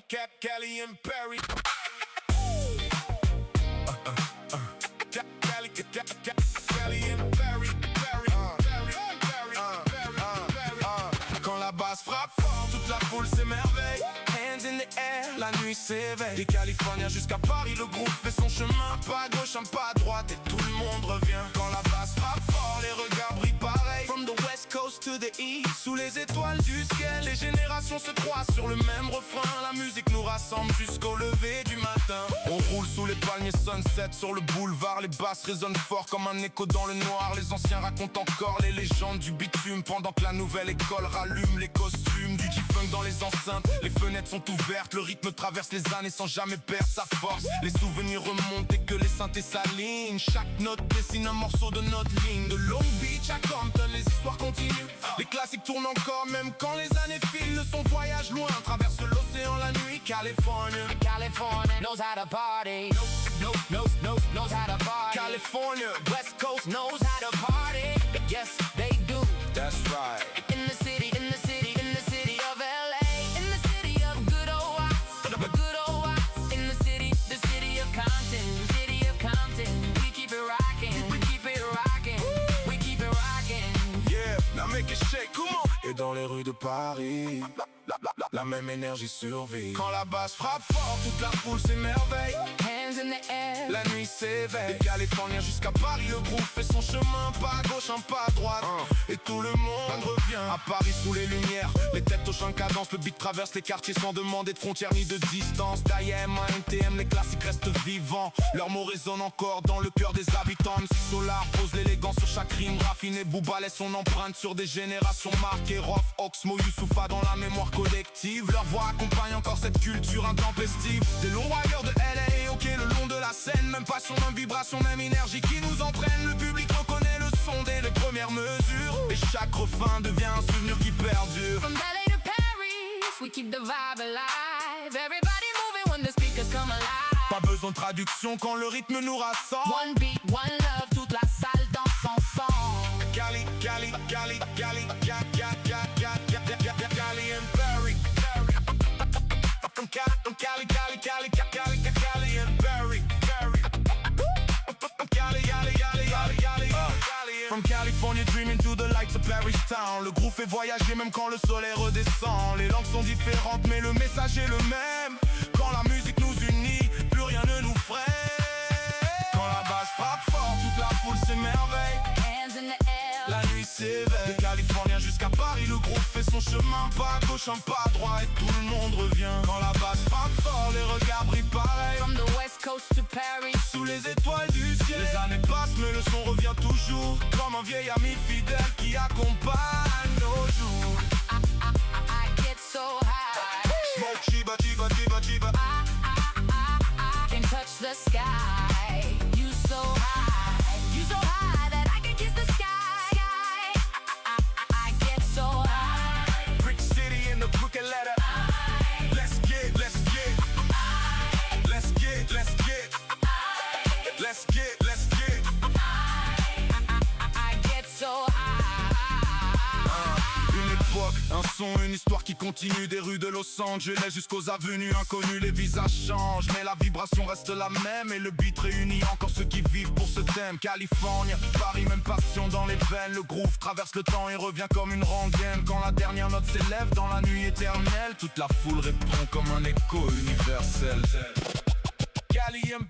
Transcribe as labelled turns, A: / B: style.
A: Cali and Perry. Cali and Perry. Quand la basse frappe fort, toute la foule s'émerveille. Hands in the air, la nuit s'éveille. Des Californiens jusqu'à Paris, le groupe fait son chemin. Un pas à gauche, un pas à droite et tout le monde revient. Quand la basse frappe fort, les regards brillent pareil. From the west coast to the east, sous les étoiles du ciel, les générations se croisent sur le même refrain. La musique nous rassemble jusqu'au lever du matin. On roule sous les palmiers sunset sur le boulevard. Les basses résonnent fort comme un écho dans le noir. Les anciens racontent encore les légendes du bitume, pendant que la nouvelle école rallume les costumes. Du G-Funk dans les enceintes, les fenêtres sont ouvertes. Le rythme traverse les années sans jamais perdre sa force. Les souvenirs remontent dès que les synthés s'alignent. Chaque note dessine un morceau de notre ligne. De Long Beach à Compton, les histoires continuent. Les classiques tournent encore même quand les années filent. Le son voyage loin, traverse l'océan la nuit. California
B: knows how to party. Knows how to party.
A: California,
B: West Coast knows how to party. Yes, they do.
A: that's right.
B: In the city of LA. In the city of good old Watts. In the city of Compton. We keep it rockin'. We keep it rockin'.
A: Yeah, now make it shake, come on. Et dans les rues de Paris, la même énergie survit. Quand la basse frappe fort, toute la foule s'émerveille.
B: Hands in the air,
A: La nuit s'éveille. Des Californiens jusqu'à Paris, le groupe fait son chemin. Pas à gauche, un pas à droite. Et tout le monde revient. À Paris sous les lumières, les têtes au chant cadence. Le beat traverse les quartiers sans demander de frontières ni de distance. D'AM à NTM, les classiques restent vivants. Leurs mots résonnent encore dans le cœur des habitants. MC Solar pose l'élégance sur chaque rime raffiné. Booba laisse son empreinte sur des générations marquées. Rof, Oxmo, Youssoufa dans la mémoire collective. Leur voix accompagne encore cette culture intempestive. Des longs wires de LA, ok, le long de la scène. Même passion, même vibration, même énergie qui nous entraîne. Le public reconnaît le son dès les premières mesures. Et chaque refrain devient un souvenir qui perdure.
B: from LA to Paris, we keep the vibe alive. Everybody moving when the speakers come alive.
A: Pas besoin de traduction quand le rythme nous rassemble.
B: One beat, one love, toute la salle danse ensemble.
A: Cali and Perry. Cali and Perry. From California dreaming to the lights of Paris town. Le groupe fait voyager même quand le soleil redescend. Les langues sont différentes mais le message est le même. Quand la musique nous unit, plus rien ne nous freine. Quand la basse frappe fort, toute la foule s'émerveille.
B: Hands in the air,
A: La nuit s'éveille. Des Californiens jusqu'à Paris, le groupe fait son chemin. Pas à gauche, un pas à droite et tout le monde revient. Quand la basse frappe fort, les regards brillent pareil.
B: from the west coast to Paris.
A: Sous les étoiles du ciel, les années passent mais le son revient toujours. Comme un vieil ami fidèle qui accompagne nos jours.
B: I get so high,
A: Smoke Chiba.
B: I can touch the sky. You so high that I can kiss the sky. I get so high.
A: Brick City in the crooked letter. Let's get.
B: I get so high.
A: Une époque, un son, une histoire qui continue. Des rues de Los Angeles jusqu'aux avenues inconnues. Les visages changent mais la vibration reste la même. Et le beat réunit encore ceux qui vivent pour ce thème. California, Paris, même passion dans les veines. Le groove traverse le temps et revient comme une rengaine. Quand la dernière note s'élève dans la nuit éternelle, toute la foule répond comme un écho universel. Cali and